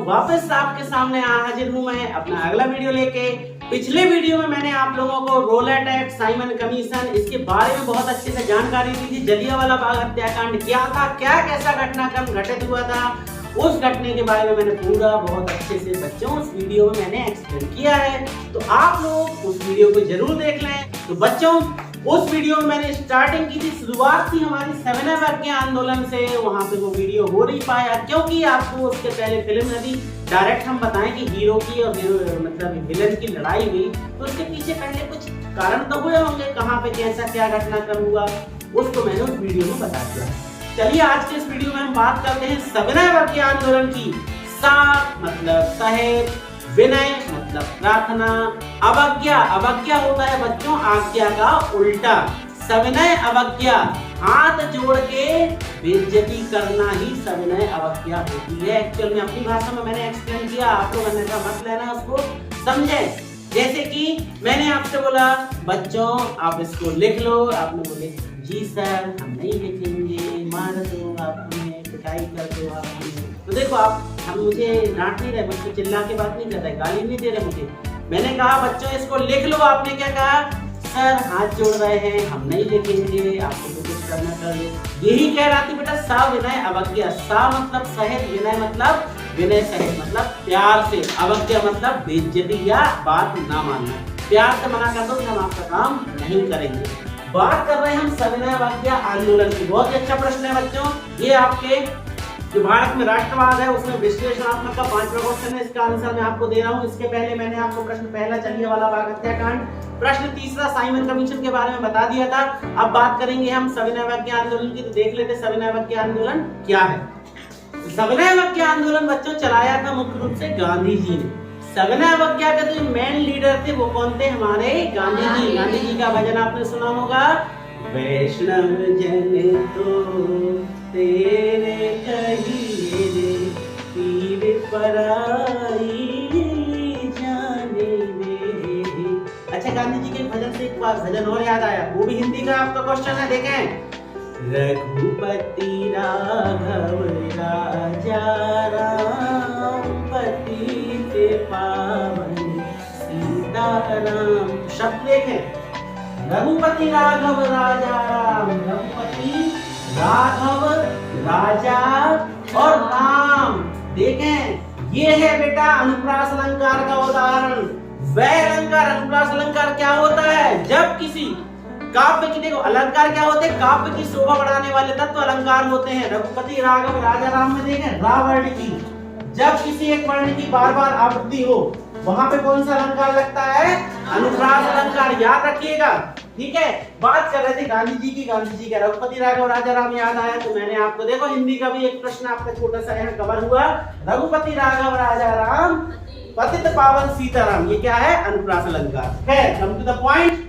वापस आपके सामने हाजिर हूं मैं अपना अगला वीडियो लेके। पिछले वीडियो में मैंने आप लोगों को रॉलेट एक्ट, साइमन कमीशन, इसके बारे में बहुत अच्छे से जानकारी दी थी। जलियांवाला बाग हत्याकांड क्या था, क्या कैसा घटनाक्रम घटित हुआ था, उस घटने के बारे में मैंने पूरा बहुत अच्छे से बच्चों उस वीडियो में मैंने एक्सप्लेन किया है। तो आप लोग उस वीडियो को जरूर देख लें। तो बच्चों उस वीडियो में मैंने स्टार्टिंग की थी, शुरुआत थी हमारी सविनय अवज्ञा आंदोलन से। वहां पे वो वीडियो हो नहीं पाया क्योंकि आपको उसके पहले फिल्म नदी डायरेक्ट हम बताएं कि हीरो की और मतलब विलन की लड़ाई हुई, तो उसके पीछे पहले कुछ कारण तो हुए होंगे, कहाँ पे कैसा क्या घटनाक्रम हुआ, उसको मैंने उस वीडियो में बता दिया। चलिए आज के इस वीडियो में हम बात करते हैं सविनय अवज्ञा आंदोलन की। सा मतलब साहेब, विनय मतलब प्रार्थना, अवज्ञा, अवज्ञा होता है बच्चों आज्ञा का उल्टा। सविनय अवज्ञा हाथ जोड़ के बेइज्जती करना ही सविनय अवज्ञा होती है। एक्चुअल में अपनी भाषा में मैंने एक्सप्लेन किया, आप लोग अन्यथा मत लेना, उसको समझे। जैसे कि मैंने आपसे बोला बच्चों आप इसको लिख लो, आपने बोले जी सर हम नहीं लिखेंगे, मार दो आप हमें, पिटाई कर दो आप हमें। तो देखो हम मुझे डांट नहीं रहे, मुझको चिल्ला के बात नहीं कर रहे, गाली नहीं दे रहे मुझे। मैंने कहा बच्चों इसको लिख लो, आपने क्या कहा सर हाथ जोड़ रहे हैं हम नहीं लिखेंगे, आपको तो कुछ करना कर लो। यही कह रहा थी बेटा सा विनय अवज्ञा। सा मतलब सहित, विनय मतलब विनय सहित मतलब प्यार से, अवज्ञा मतलब बेइज्जती या बात ना मानना। प्यार से मना कर दो कि हम आपका काम नहीं करेंगे। बात कर रहे हैं हम सविनय अवज्ञा आंदोलन की। बहुत ही अच्छा प्रश्न है बच्चों, ये आपके जो भारत में राष्ट्रवाद है उसमें विश्लेषणात्मक का 5वां क्वेश्चन है, इसका आंसर मैं आपको दे रहा हूं। इसके पहले मैंने आपको प्रश्न पहला जलियांवाला बाग हत्याकांड, प्रश्न तीसरा साइमन कमीशन के बारे में बता दिया था। अब बात करेंगे हम सविनय अवज्ञा आंदोलन की। तो देख लेते सविनय अवज्ञा आंदोलन क्या है। सविनय अवज्ञा आंदोलन बच्चों चलाया था मुख्य रूप से गांधी जी ने। सविनय अवज्ञा के जो मेन लीडर थे वो कौन थे, हमारे गांधी जी। गांधी जी का भजन आपने सुना होगा, वैष्णव जन तो तेरे कहिए रे, पीर पराई जाने दे। अच्छा गांधी जी के भजन से एक बार भजन और याद आया, वो भी हिंदी का आपका क्वेश्चन है, देखें। रघुपति राघव राजा राम, पतित पावन सीताराम। शब्द देखें, रघुपति राघव राजा राम, रघुपति राघव राजा और राम। देखें ये है बेटा अनुप्रास अलंकार का उदाहरण। वह अलंकार, अनुप्रास अलंकार क्या होता है, जब किसी काव्य की, देखो अलंकार क्या होते हैं, काव्य की शोभा बढ़ाने वाले तत्व अलंकार होते हैं। रघुपति राघव राजा राम में देखें रा वर्ण की, जब किसी एक वर्ण की बार बार आवृत्ति हो वहां पे कौन सा अलंकार लगता है, अनुप्रास अलंकार, याद रखिएगा। ठीक है, बात कर रहे थे गांधी जी की। गांधी जी का रघुपति राघव राजा राम याद आया तो मैंने आपको देखो हिंदी का भी एक प्रश्न आपका छोटा सा यहाँ कवर हुआ, रघुपति राघव राजा राम, पतित पावन सीताराम। ये क्या है, अनुप्रास अलंकार है। कम टू द पॉइंट,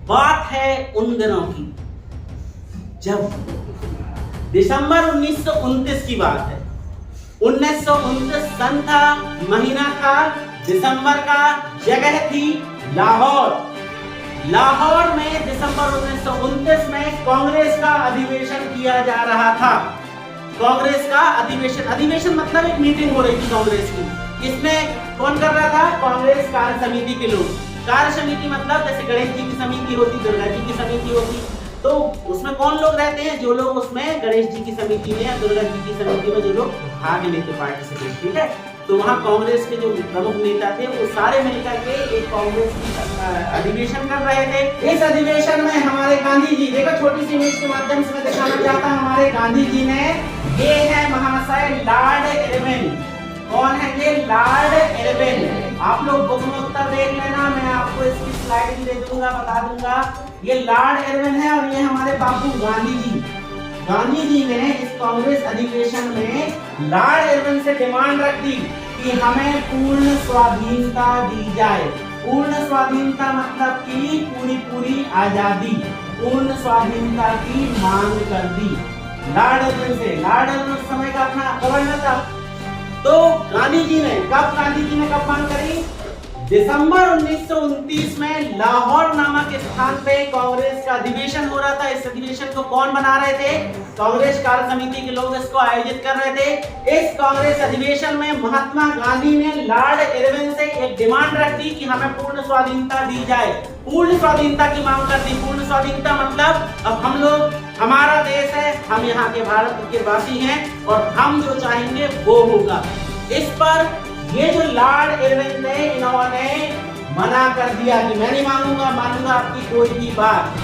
बात है उन दिनों की जब दिसंबर 1929 की बात है। 1929 सन था, महीना था दिसंबर का, जगह थी लाहौर। लाहौर में दिसंबर 1929 में कांग्रेस का अधिवेशन किया जा रहा था। कांग्रेस का अधिवेशन, अधिवेशन मतलब एक मीटिंग हो रही थी कांग्रेस की। इसमें कौन कर रहा था, कांग्रेस कार्य समिति के लोग। कार्य समिति मतलब जैसे गणेश जी की समिति होती, दुर्गा जी की समिति होती, तो उसमें कौन लोग रहते हैं, जो लोग उसमें गणेश जी की समिति में या दुर्गा जी की समिति में जो लोग भाग लेते पार्टिसिपेट। ठीक है, तो वहाँ कांग्रेस के जो प्रमुख नेता थे वो सारे मिलकर के एक कांग्रेस की अधिवेशन कर रहे थे। इस अधिवेशन में हमारे गांधी जी, देखो छोटी सी इमेज के माध्यम से मैं दिखाना चाहता हूँ, हमारे गांधी जी ने, ये है महाशय लॉर्ड इरविन। कौन है ये, लॉर्ड इरविन। आप लोग बुक में उत्तर देख लेना, मैं आपको इसकी स्लाइड भी दे दूंगा, बता दूंगा। ये लॉर्ड इरविन है और ये हमारे बापू गांधी जी। गांधी जी ने इस कांग्रेस अधिवेशन में लॉर्ड इरविन से डिमांड रख दी कि हमें पूर्ण स्वाधीनता दी जाए। पूर्ण स्वाधीनता मतलब कि पूरी पूरी आजादी, पूर्ण स्वाधीनता की मांग कर दी लॉर्ड इरविन से। लॉर्ड इरविन उस समय का अपना गवर्नर था। तो गांधी जी ने कब मांग करी, दिसंबर 1929 में लाहौर नामक स्थान पे कांग्रेस का अधिवेशन हो रहा था। इस अधिवेशन को कौन बना रहे थे? कांग्रेस कार्य समिति के लोग इसको आयोजित कर रहे थे। इस कांग्रेस अधिवेशन में महात्मा गांधी ने लॉर्ड इरविन से एक डिमांड रख दी कि हमें पूर्ण स्वाधीनता दी जाए। पूर्ण स्वाधीनता की मांग कर दी। पूर्ण स्वाधीनता मतलब अब हम लोग, हमारा देश है, हम यहाँ के भारत के वासी हैं और हम जो चाहेंगे वो होगा। इस पर ये जो लॉर्ड इरविन थे, इन्होंने मना कर दिया कि मैं नहीं मानूंगा आपकी कोई भी बात।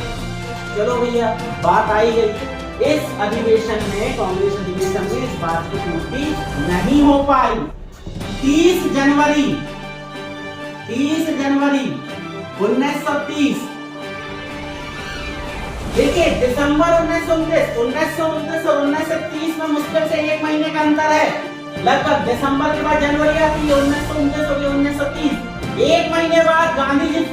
चलो भैया, बात आई गई। इस अधिवेशन में, कांग्रेस अधिवेशन में इस बात की पूर्ति नहीं हो पाई। 30 जनवरी 1930, देखिए दिसंबर 1929 और 1930 में मुश्किल से 1 महीने का अंतर है। लगभग दिसंबर के बाद जनवरी आती है, 1929 और 1930। 1 महीने बाद गांधी जी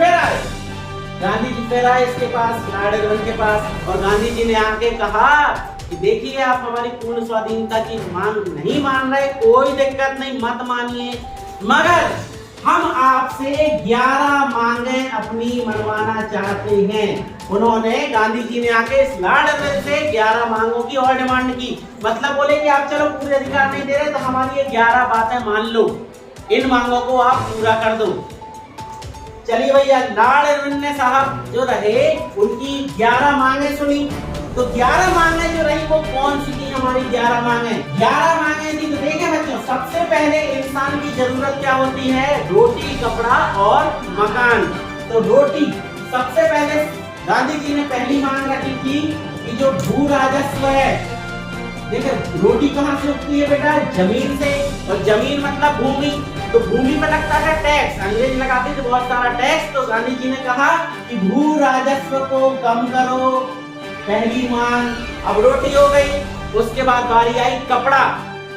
फिर आए इसके पास, लॉर्ड इरविन के पास, और गांधी जी ने आके कहा कि देखिए आप हमारी पूर्ण स्वाधीनता की मांग नहीं मान रहे, कोई दिक्कत नहीं, मत मानिए, मगर हम आपसे 11 मांगे अपनी मनवाना चाहते हैं। उन्होंने, गांधी जी ने आके इस लॉर्ड इरविन से 11 मांगों की और डिमांड की। मतलब बोले कि आप चलो पूरे अधिकार नहीं दे रहे तो हमारी ये 11 बातें मान लो, इन मांगों को आप पूरा कर दो। चलिए भैया, लॉर्ड इरविन ने साहब जो रहे उनकी 11 मांगे सुनी। तो 11 मांगे जो रही वो कौन सी थी? हमारी 11 मांगे 11 मांगे थी। तो देखें बच्चों, सबसे पहले इंसान की जरूरत क्या होती है? रोटी, कपड़ा और मकान। तो रोटी सबसे पहले गांधी जी ने पहली मांग रखी थी कि जो भू राजस्व है, देखिए रोटी कहाँ से उगती है बेटा? जमीन से, और जमीन मतलब भूमि। तो भूमि पर लगता है टैक्स, अंग्रेज लगाते थे बहुत सारा टैक्स। तो गांधी जी ने कहा कि भू राजस्व को कम करो, पहली मांग। अब रोटी हो गई, उसके बाद बारी आई कपड़ा।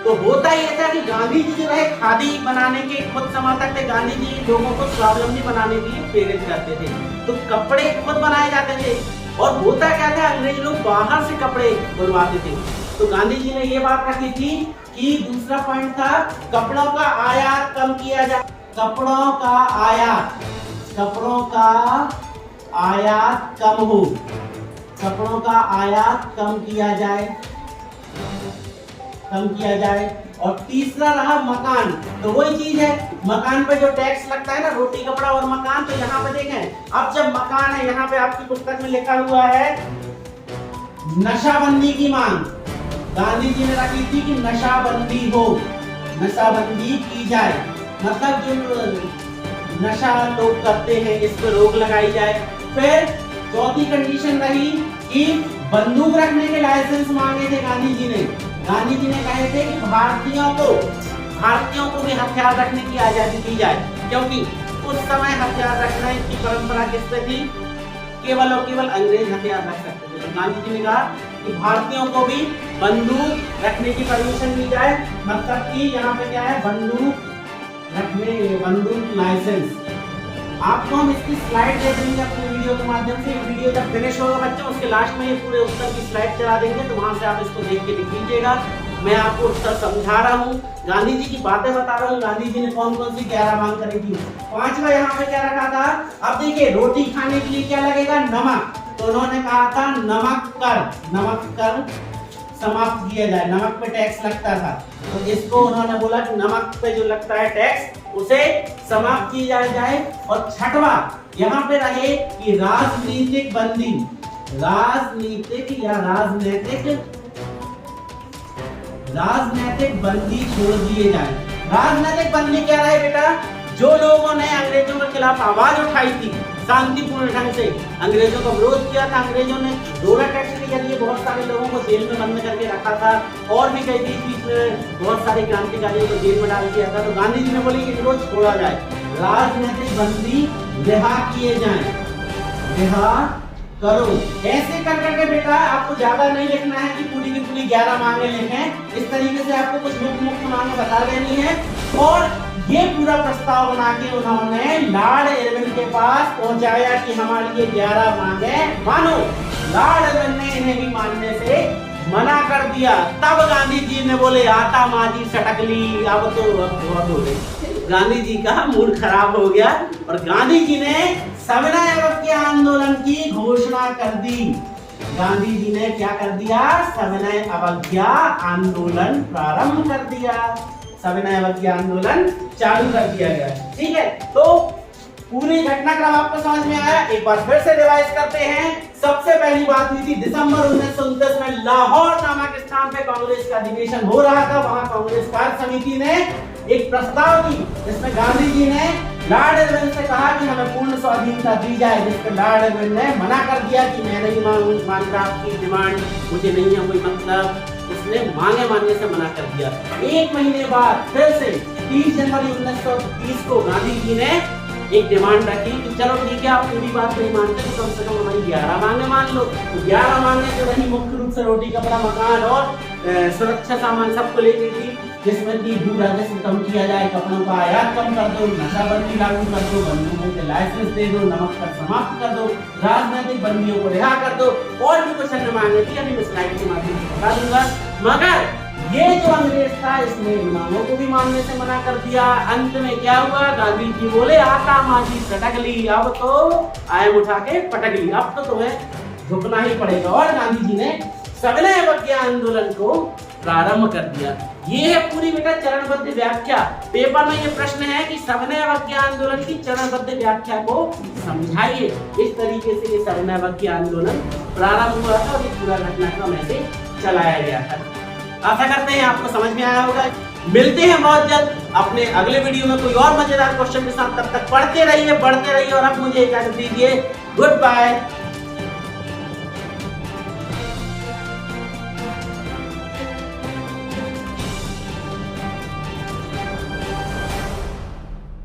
तो होता ही ऐसा कि गांधी जी जो है खादी बनाने के खुद समर्थक थे। गांधी जी लोगों को स्वावलंबी बनाने के लिए प्रेरित करते थे, तो कपड़े खुद बनाए जाते थे। और होता क्या था, अंग्रेज लोग बाहर से कपड़े बुलवाते थे। तो गांधी जी ने ये बात रखी थी कि दूसरा पॉइंट था कपड़ों का आयात कम किया जाए। कपड़ों का आयात कम हो, कपड़ों का आयात कम किया जाए। और तीसरा रहा मकान। तो वही चीज है, मकान पे जो टैक्स लगता है ना, रोटी, कपड़ा और मकान। तो यहाँ पे देखें, अब जब मकान है, यहाँ पे आपकी पुस्तक में लिखा हुआ है नशाबंदी की मांग। गांधी जी ने रखी थी कि नशाबंदी हो, नशाबंदी की जाए, मतलब जो नशा लोग करते हैं इस पर रोक लगाई जाए। फिर चौथी कंडीशन रही कि बंदूक रखने के लाइसेंस मांगे थे गांधी जी ने। गांधी जी ने कहे थे कि भारतीयों को भी हथियार रखने की आजादी दी जाए, क्योंकि उस समय हथियार रखने की परंपरा किस पे थी? केवल और केवल अंग्रेज हथियार रख सकते थे। तो गांधी जी ने कहा कि भारतीयों को भी बंदूक रखने की परमिशन दी जाए, मतलब कि यहाँ पे क्या है, बंदूक लाइसेंस। आपको हम इसकी स्लाइड दे देंगे अपने वीडियो के माध्यम से। वीडियो जब फिनिश होगा बच्चों, उसके लास्ट में ये पूरे उत्तर की स्लाइड चला देंगे, तो वहां से आप इसको देख के लिख लीजिएगा। मैं आपको उत्तर समझा रहा हूँ, गांधी जी की बातें बता रहा हूँ। गांधी जी ने कौन कौन सी 11 मांग करी थी। 5वां यहाँ पे क्या रखा था? अब देखिए, रोटी खाने के लिए क्या लगेगा? नमक। तो उन्होंने कहा था नमक कर समाप्त किया जाए। नमक पे टैक्स लगता था, तो इसको उन्होंने बोला कि नमक पे जो लगता है टैक्स, उसे समाप्त किया जाए। और 6वां यहाँ पे रहे कि राजनीतिक बंदी, राजनीतिक बंदी छोड़ दिए जाए। राजनीतिक बंदी क्या रहे बेटा? जो लोगों ने अंग्रेजों के खिलाफ आवाज उठाई थी शांतिपूर्ण ढंग से, अंग्रेजों का विरोध किया था, अंग्रेजों ने डोरा टैक्स के जरिए बहुत सारे लोगों को जेल में बंद करके रखा था, और भी कई बीच में बहुत सारे क्रांतिकारियों को जेल में डाल दिया था। तो गांधी जी ने बोली कि इनको छोड़ा जाए, राजनीतिक बंदी रिहा किए जाए, रिहा करो। ऐसे कर करके बेटा आपको ज्यादा नहीं लिखना है कि पूरी की पूरी 11 मांगे लिखें। इस तरीके से आपको कुछ मुख्य मांगे बता देनी है। और ये पूरा प्रस्ताव बना के उन्होंने लॉर्ड इरविन के पास पहुंचाया कि हमारी ये 11 मांगे मानो। लॉर्ड इरविन ने इन्हें भी मानने से मना कर दिया। तब गांधी जी ने बोले, आटा माजी सटकली, अब तो बहुत हो गई। गांधी जी का मूड खराब हो गया और गांधी जी ने सविनय अवज्ञा आंदोलन की घोषणा कर दी। गांधी जी ने क्या कर दिया? सविनय अवज्ञा आंदोलन प्रारंभ कर दिया, सविनय अवज्ञा आंदोलन चालू कर दिया गया। ठीक है, तो पूरी घटनाक्रम आपको समझ में आया? एक बार फिर से रिवाइज करते हैं। सबसे पहली बात हुई थी दिसंबर 1929 में लाहौर नामक स्थान पे कांग्रेस का अधिवेशन हो रहा था। वहां कांग्रेस कार्य समिति ने एक प्रस्ताव दी जिसमें गांधी जी ने लॉर्ड इरविन से कहा कि हमें पूर्ण स्वाधीनता दी जाए, जिस पर लॉर्ड इरविन ने मना कर दिया कि मैं नहीं मानता आपकी डिमांड, मुझे नहीं है कोई मतलब। उसने मांगे से मना कर दिया। एक महीने बाद फिर से 30 जनवरी 1930 को गांधी जी ने एक डिमांड रखी कि चलो ठीक है, आप पूरी बात नहीं मानते तो कम से कम हमारी 11 मांगे मान लो। तो 11 मांगे तो रही मुख्य रूप से रोटी कपड़ा मकान और सुरक्षा सामान सबको लेनी थी, जिसमें कि भू राजस्व कम किया जाए, कपड़ों का आयात कम कर दो, नशाबंदी लागू कर दो, बंदूकों के लाइसेंस दे दो, नमक कर समाप्त कर दो, राजनीतिक बंदियों को रिहा कर दो, और भी कुछ अन्य मांगे थी। अभी मैं स्लाइड के माध्यम से बता दूंगा। मगर ये जो अंग्रेज था इसने इन मांगों को भी मानने से मना कर दिया। अंत में क्या हुआ? गांधी जी बोले आटा माजी पटक ली, अब तो आयम उठा के पटक ली, अब तो तुम्हें झुकना ही पड़ेगा। और गांधी जी ने सविनय अवज्ञा आंदोलन को प्रारंभ कर दिया। ये है पूरी बेटा चरणबद्ध व्याख्या। पेपर में ये प्रश्न है कि सविनय अवज्ञा आंदोलन की चरणबद्ध व्याख्या को समझाइए। इस तरीके से ये सविनय अवज्ञा आंदोलन प्रारंभ हुआ था और ये पूरा घटनाक्रम ऐसे चलाया गया था। आशा करते हैं आपको समझ में आया होगा। मिलते हैं बहुत जल्द अपने अगले वीडियो में कोई और मजेदार क्वेश्चन के साथ। तब तक पढ़ते रहिए, बढ़ते रहिए और अब मुझे इजाजत दीजिए। Good bye.